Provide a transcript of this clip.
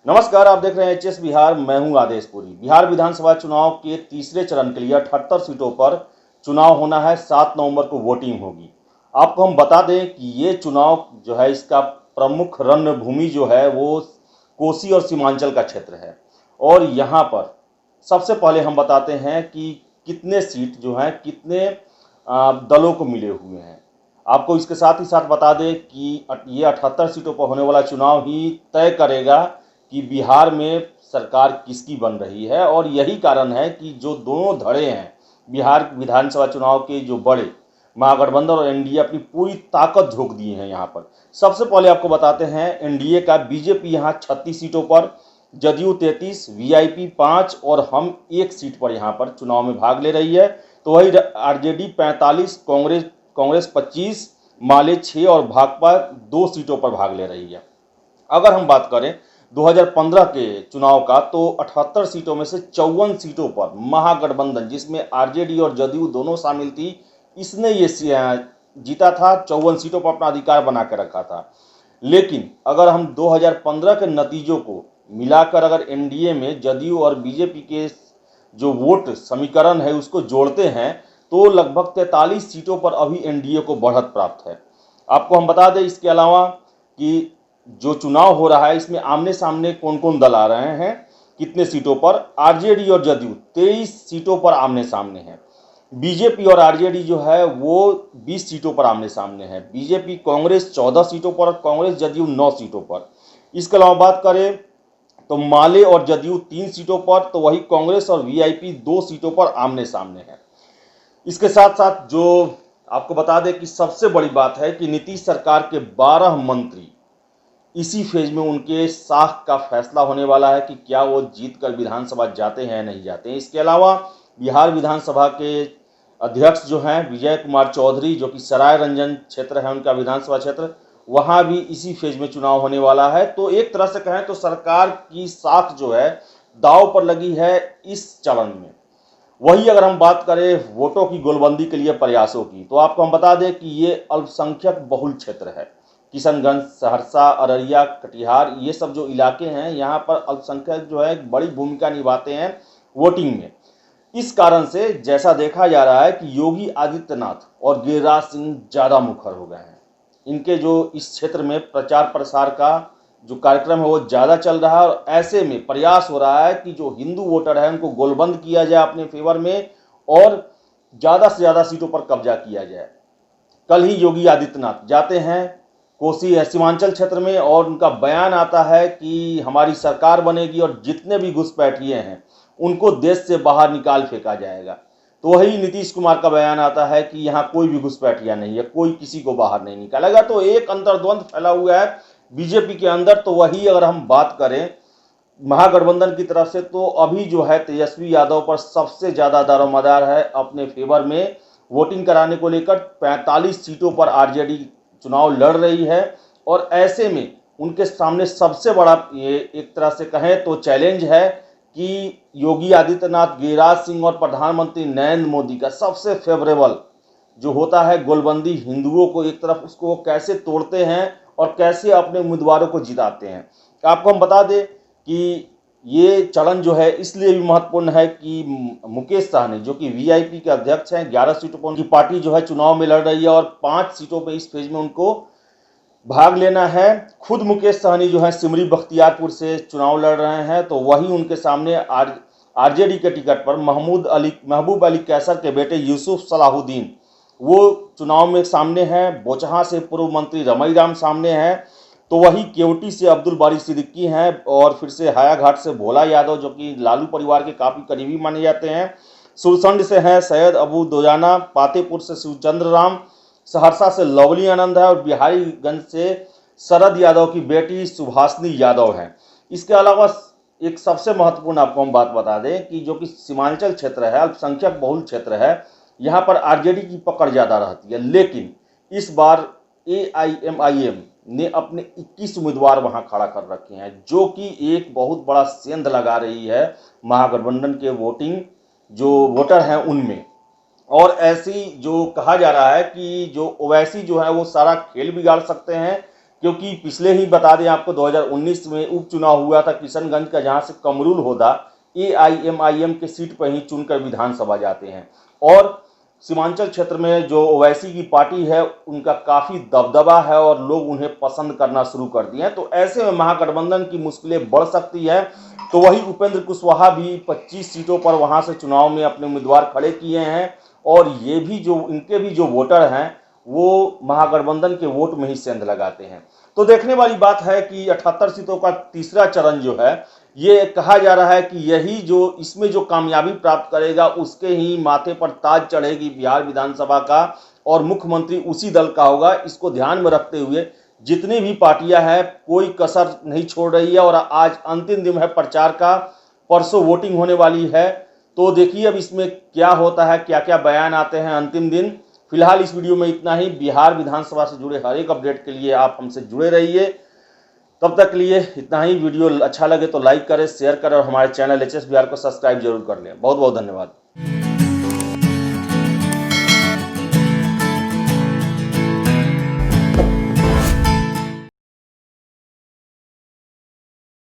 नमस्कार, आप देख रहे हैं एचएस बिहार। मैं हूं आदेशपुरी। बिहार विधानसभा चुनाव के तीसरे चरण के लिए 78 सीटों पर चुनाव होना है। 7 नवंबर को वोटिंग होगी। आपको हम बता दें कि ये चुनाव जो है, इसका प्रमुख रणभूमि जो है वो कोसी और सीमांचल का क्षेत्र है। और यहाँ पर सबसे पहले हम बताते हैं कि कितने सीट जो हैं, कितने दलों को मिले हुए हैं। आपको इसके साथ ही साथ बता दें कि ये 78 सीटों पर होने वाला चुनाव ही तय करेगा कि बिहार में सरकार किसकी बन रही है। और यही कारण है कि जो दोनों धड़े हैं बिहार विधानसभा चुनाव के, जो बड़े महागठबंधन और एनडीए अपनी पूरी ताकत झोंक दिए हैं यहाँ पर। सबसे पहले आपको बताते हैं एनडीए का। बीजेपी यहाँ 36 सीटों पर, जदयू 33, वीआईपी 5 और हम 1 सीट पर यहाँ पर चुनाव में भाग ले रही है। तो वही आरजेडी 45, कांग्रेस 25, माले 6 और भाकपा 2 सीटों पर भाग ले रही है। अगर हम बात करें 2015 के चुनाव का, तो 78 सीटों में से 54 सीटों पर महागठबंधन, जिसमें आरजेडी और जदयू दोनों शामिल थी, इसने ये जीता था। 54 सीटों पर अपना अधिकार बना के रखा था। लेकिन अगर हम 2015 के नतीजों को मिलाकर अगर एनडीए में जदयू और बीजेपी के जो वोट समीकरण है उसको जोड़ते हैं, तो लगभग 43 सीटों पर अभी एनडीए को बढ़त प्राप्त है। आपको हम बता दें इसके अलावा कि जो चुनाव हो रहा है इसमें आमने सामने कौन कौन दल आ रहे हैं, कितने सीटों पर। आरजेडी और जदयू 23 सीटों पर आमने सामने हैं। बीजेपी और आरजेडी जो है वो 20 सीटों पर आमने सामने है। बीजेपी कांग्रेस 14 सीटों पर, कांग्रेस जदयू 9 सीटों पर। इसके अलावा बात करें तो माले और जदयू 3 सीटों पर, तो वही कांग्रेस और वीआईपी 2 सीटों पर आमने सामने है। इसके साथ साथ जो आपको बता दें कि सबसे बड़ी बात है कि नीतीश सरकार के 12 मंत्री, इसी फेज में उनके साख का फैसला होने वाला है कि क्या वो जीत कर विधानसभा जाते हैं या नहीं जाते हैं। इसके अलावा बिहार विधानसभा के अध्यक्ष जो हैं विजय कुमार चौधरी, जो कि सराय रंजन क्षेत्र है उनका विधानसभा क्षेत्र, वहाँ भी इसी फेज में चुनाव होने वाला है। तो एक तरह से कहें तो सरकार की साख जो है दांव पर लगी है इस चरण में। वही अगर हम बात करें वोटों की गोलबंदी के लिए प्रयासों की, तो आपको हम बता दें कि ये अल्पसंख्यक बहुल क्षेत्र है। किशनगंज, सहरसा, अररिया, कटिहार, ये सब जो इलाके हैं यहाँ पर अल्पसंख्यक जो है एक बड़ी भूमिका निभाते हैं वोटिंग में। इस कारण से जैसा देखा जा रहा है कि योगी आदित्यनाथ और गिरिराज सिंह ज़्यादा मुखर हो गए हैं। इनके जो इस क्षेत्र में प्रचार प्रसार का जो कार्यक्रम है वो ज़्यादा चल रहा है। और ऐसे में प्रयास हो रहा है कि जो हिंदू वोटर है उनको गोलबंद किया जाए अपने फेवर में और ज़्यादा से ज़्यादा सीटों पर कब्जा किया जाए। कल ही योगी आदित्यनाथ जाते हैं कोसी सीमांचल क्षेत्र में और उनका बयान आता है कि हमारी सरकार बनेगी और जितने भी घुसपैठिए हैं उनको देश से बाहर निकाल फेंका जाएगा। तो वही नीतीश कुमार का बयान आता है कि यहाँ कोई भी घुसपैठिया नहीं है, कोई किसी को बाहर नहीं निकालेगा। तो एक अंतर्द्वंद फैला हुआ है बीजेपी के अंदर। तो वही अगर हम बात करें महागठबंधन की तरफ से, तो अभी जो है तेजस्वी यादव पर सबसे ज़्यादा दारोमदार है अपने फेवर में वोटिंग कराने को लेकर। 45 सीटों पर आरजेडी चुनाव लड़ रही है। और ऐसे में उनके सामने सबसे बड़ा ये एक तरह से कहें तो चैलेंज है कि योगी आदित्यनाथ, गिरिराज सिंह और प्रधानमंत्री नरेंद्र मोदी का सबसे फेवरेबल जो होता है गोलबंदी हिंदुओं को एक तरफ, उसको कैसे तोड़ते हैं और कैसे अपने उम्मीदवारों को जिताते हैं। आपको हम बता दें कि ये चरण जो है इसलिए भी महत्वपूर्ण है कि मुकेश सहनी जो कि वीआईपी के अध्यक्ष हैं, 11 सीटों पर उनकी पार्टी जो है चुनाव में लड़ रही है और 5 सीटों पर इस फेज में उनको भाग लेना है। खुद मुकेश सहनी जो है सिमरी बख्तियारपुर से चुनाव लड़ रहे हैं। तो वही उनके सामने आरजेडी के टिकट पर महबूब अली कैसर के बेटे यूसुफ सलाहुद्दीन वो चुनाव में सामने हैं। बोचहा से पूर्व मंत्री रमई राम सामने हैं। तो वही केवटी से अब्दुल बारी सिद्दीकी हैं और फिर से हायाघाट से भोला यादव जो कि लालू परिवार के काफ़ी करीबी माने जाते हैं। सुरसंड से हैं सैयद अबू दोजाना, पातेपुर से शिवचंद्र राम, सहरसा से लवली आनंद है और बिहारीगंज से शरद यादव की बेटी सुभाषिनी यादव हैं। इसके अलावा एक सबसे महत्वपूर्ण आपको हम बात बता दें कि जो कि सीमांचल क्षेत्र है, अल्पसंख्यक बहुल क्षेत्र है, यहाँ पर आरजेडी की पकड़ ज़्यादा रहती है। लेकिन इस बार एआईएमआईएम ने अपने 21 उम्मीदवार वहां खड़ा कर रखे हैं, जो कि एक बहुत बड़ा सेंध लगा रही है महागठबंधन के जो वोटर हैं उनमें। और ऐसी जो कहा जा रहा है कि जो ओवैसी जो है वो सारा खेल बिगाड़ सकते हैं क्योंकि पिछले ही बता दें आपको 2019 में उपचुनाव हुआ था किशनगंज का, जहां से कमरुल होदा AIMIM के सीट पर ही चुनकर विधानसभा जाते हैं। और सीमांचल क्षेत्र में जो ओवैसी की पार्टी है उनका काफ़ी दबदबा है और लोग उन्हें पसंद करना शुरू कर दिए हैं। तो ऐसे में महागठबंधन की मुश्किलें बढ़ सकती है। तो वही उपेंद्र कुशवाहा भी 25 सीटों पर वहां से चुनाव में अपने उम्मीदवार खड़े किए हैं और ये भी जो इनके भी जो वोटर हैं वो महागठबंधन के वोट में ही सेंध लगाते हैं। तो देखने वाली बात है कि 78 सीटों का तीसरा चरण जो है, ये कहा जा रहा है कि यही जो इसमें जो कामयाबी प्राप्त करेगा उसके ही माथे पर ताज चढ़ेगी बिहार विधानसभा का, और मुख्यमंत्री उसी दल का होगा। इसको ध्यान में रखते हुए जितनी भी पार्टियां हैं कोई कसर नहीं छोड़ रही है। और आज अंतिम दिन है प्रचार का, परसों वोटिंग होने वाली है। तो देखिए अब इसमें क्या होता है, क्या क्या बयान आते हैं अंतिम दिन। फिलहाल इस वीडियो में इतना ही। बिहार विधानसभा से जुड़े हर एक अपडेट के लिए आप हमसे जुड़े रहिए। तब तक के लिए इतना ही। वीडियो अच्छा लगे तो लाइक करें, शेयर करें और हमारे चैनल HS बिहार को सब्सक्राइब जरूर कर लें। बहुत बहुत धन्यवाद।